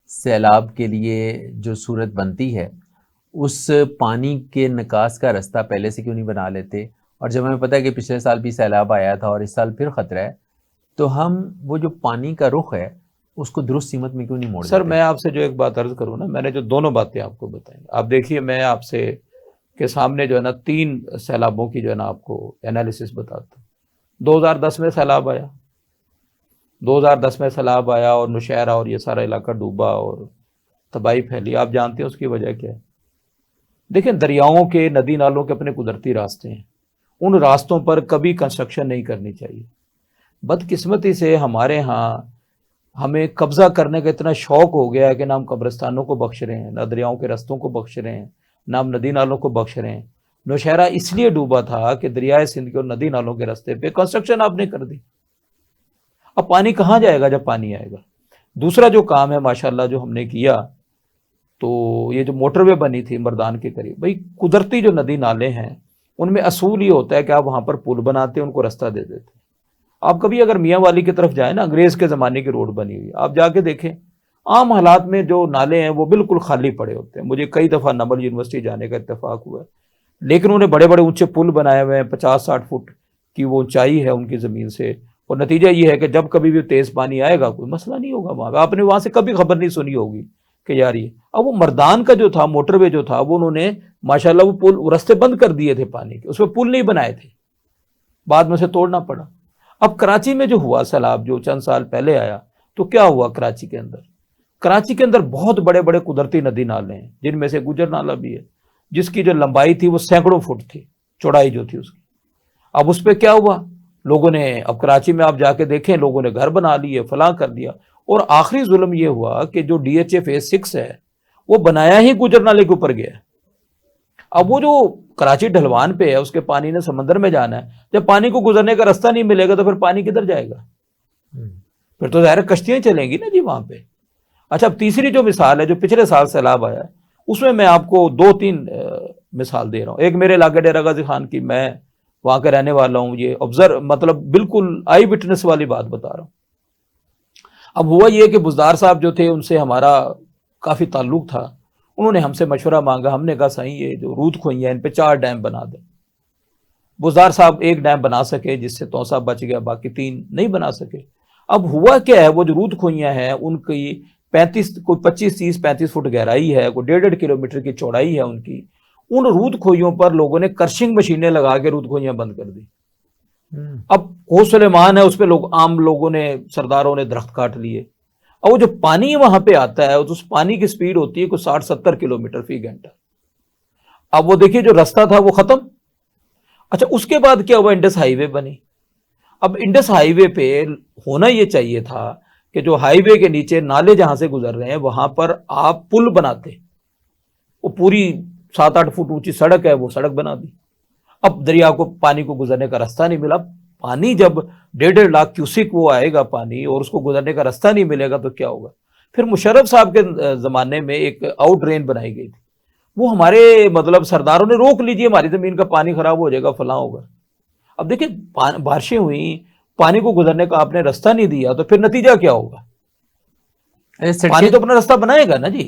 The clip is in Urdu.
سیلاب کے لیے جو صورت بنتی ہے اس پانی کے نکاس کا رستہ پہلے سے کیوں نہیں بنا لیتے؟ اور جب ہمیں پتہ ہے کہ پچھلے سال بھی سیلاب آیا تھا اور اس سال پھر خطرہ ہے، تو ہم وہ جو پانی کا رخ ہے اس کو درست سمت میں کیوں نہیں موڑ دیتے؟ سر میں آپ سے جو ایک بات عرض کروں نا، میں نے جو دونوں باتیں آپ کو بتائیں، آپ دیکھیے میں آپ سے کے سامنے جو ہے نا 3 سیلابوں کی جو ہے نا آپ کو انالیسس بتاتا ہوں۔ 2010 میں سیلاب آیا، 2010 میں سیلاب آیا اور نوشہرہ اور یہ سارا علاقہ ڈوبا اور تباہی پھیلی۔ آپ جانتے ہیں اس کی وجہ کیا ہے؟ دیکھیں، دریاؤں کے، ندی نالوں کے اپنے قدرتی راستے ہیں، ان راستوں پر کبھی کنسٹرکشن نہیں کرنی چاہیے۔ بدقسمتی سے ہمارے ہاں ہمیں قبضہ کرنے کا اتنا شوق ہو گیا ہے کہ نہ ہم قبرستانوں کو بخش رہے ہیں، نہ دریاؤں کے رستوں کو بخش رہے ہیں، نہ ہم ندی نالوں کو بخش رہے ہیں۔ نوشہرہ اس لیے ڈوبا تھا کہ دریائے سندھ کے اور ندی نالوں کے راستے پہ کنسٹرکشن آپ نے کر دی۔ اب پانی کہاں جائے گا جب پانی آئے گا؟ دوسرا جو کام ہے ماشاءاللہ جو ہم نے کیا، تو یہ جو موٹر وے بنی تھی مردان کے قریب، بھئی قدرتی جو ندی نالے ہیں ان میں اصول یہ ہوتا ہے کہ آپ وہاں پر پل بناتے ہیں، ان کو رستہ دے دیتے ہیں۔ آپ کبھی اگر میاں والی کی طرف جائیں نا، انگریز کے زمانے کی روڈ بنی ہوئی، آپ جا کے دیکھیں عام حالات میں جو نالے ہیں وہ بالکل خالی پڑے ہوتے ہیں۔ مجھے کئی دفعہ نمل یونیورسٹی جانے کا اتفاق ہوا ہے، لیکن انہیں بڑے بڑے اونچے پل بنائے ہوئے ہیں، 50-60 فٹ کی وہ اونچائی ہے ان کی زمین سے، اور نتیجہ یہ ہے کہ جب کبھی بھی تیز پانی آئے گا کوئی مسئلہ نہیں ہوگا وہاں پہ۔ آپ نے وہاں سے کبھی خبر نہیں سنی ہوگی کہ یار یہ اب وہ مردان کا جو تھا موٹر وے جو تھا، وہ انہوں نے ماشاءاللہ وہ پل رستے بند کر دیے تھے پانی کے، اس پہ پل نہیں بنائے تھے، بعد میں سے توڑنا پڑا۔ اب کراچی میں جو ہوا سیلاب جو چند سال پہلے آیا، تو کیا ہوا کراچی کے اندر؟ کراچی کے اندر بہت بڑے بڑے قدرتی ندی نالے ہیں، جن میں سے گجر نالہ بھی ہے، جس کی جو لمبائی تھی وہ سینکڑوں فٹ تھی، چوڑائی جو تھی اس کی۔ اب اس پہ کیا ہوا؟ لوگوں نے، اب کراچی میں آپ جا کے دیکھیں، لوگوں نے گھر بنا لیے، فلاں کر دیا، اور آخری ظلم یہ ہوا کہ جو ڈی ایچ اے فیز 6 ہے وہ بنایا ہی گجر نالے کے اوپر گیا ہے۔ اب وہ جو کراچی ڈھلوان پہ ہے، اس کے پانی نے سمندر میں جانا ہے، جب پانی کو گزرنے کا راستہ نہیں ملے گا تو پھر پانی کدھر جائے گا؟ پھر تو ظاہر کشتیاں چلیں گی نا جی وہاں پہ۔ اچھا، اب تیسری جو مثال ہے جو پچھلے سال سیلاب آیا ہے، اس میں آپ کو 2-3 مثال دے رہا ہوں۔ ایک میرے علاقے ڈیرہ غازی خان کی، میں وہاں کا رہنے والا ہوں، یہ آبزرو مطلب بالکل آئی وٹنس والی بات بتا رہا ہوں۔ اب ہوا یہ کہ بزدار صاحب جو تھے ان سے ہمارا کافی تعلق تھا، انہوں نے ہم سے مشورہ مانگا، ہم نے کہا صحیح یہ جو رود کھوئی ہیں ان پہ 4 ڈیم بنا دیں۔ بزدار صاحب 1 ڈیم بنا سکے جس سے توسا بچ گیا، باقی 3 نہیں بنا سکے۔ اب ہوا کیا ہے، وہ جو رود کھوئیاں ہیں ان کی 25-30-35 فٹ گہرائی ہے، کوئی 1.5 کلومیٹر کی چوڑائی ہے ان کی۔ ان رود کھوئیوں پر لوگوں نے کرشنگ مشینیں لگا کے رود کھوئیاں بند کر دی۔ اب کو سلیمان ہے، اس پہ عام لوگوں نے، سرداروں نے درخت کاٹ لیے۔ اور وہ جو پانی وہاں پہ آتا ہے اس پانی کی سپیڈ ہوتی ہے کوئی 60-70 کلومیٹر فی گھنٹہ۔ اب وہ دیکھیے جو رستہ تھا وہ ختم۔ اچھا، اس کے بعد کیا ہوا؟ انڈس ہائی وے بنی۔ اب انڈس ہائی وے پہ ہونا یہ چاہیے تھا کہ جو ہائی وے کے نیچے نالے جہاں سے گزر رہے ہیں وہاں پر آپ پل بناتے، وہ پوری 7-8 فٹ اونچی سڑک ہے، وہ سڑک بنا دی۔ اب دریا کو پانی کو گزرنے کا راستہ نہیں ملا۔ پانی جب 1.5 لاکھ کیوسک وہ آئے گا پانی اور اس کو گزرنے کا راستہ نہیں ملے گا تو کیا ہوگا؟ پھر مشرف صاحب کے زمانے میں ایک آؤٹ ڈرین بنائی گئی تھی، وہ ہمارے مطلب سرداروں نے روک لیجیے، ہماری زمین کا پانی خراب ہو جائے گا، فلاں ہوگا۔ اب دیکھیں بارشیں ہوئیں، پانی کو گزرنے کا آپ نے راستہ نہیں دیا تو پھر نتیجہ کیا ہوگا؟ پانی تو اپنا راستہ بنائے گا نا جی۔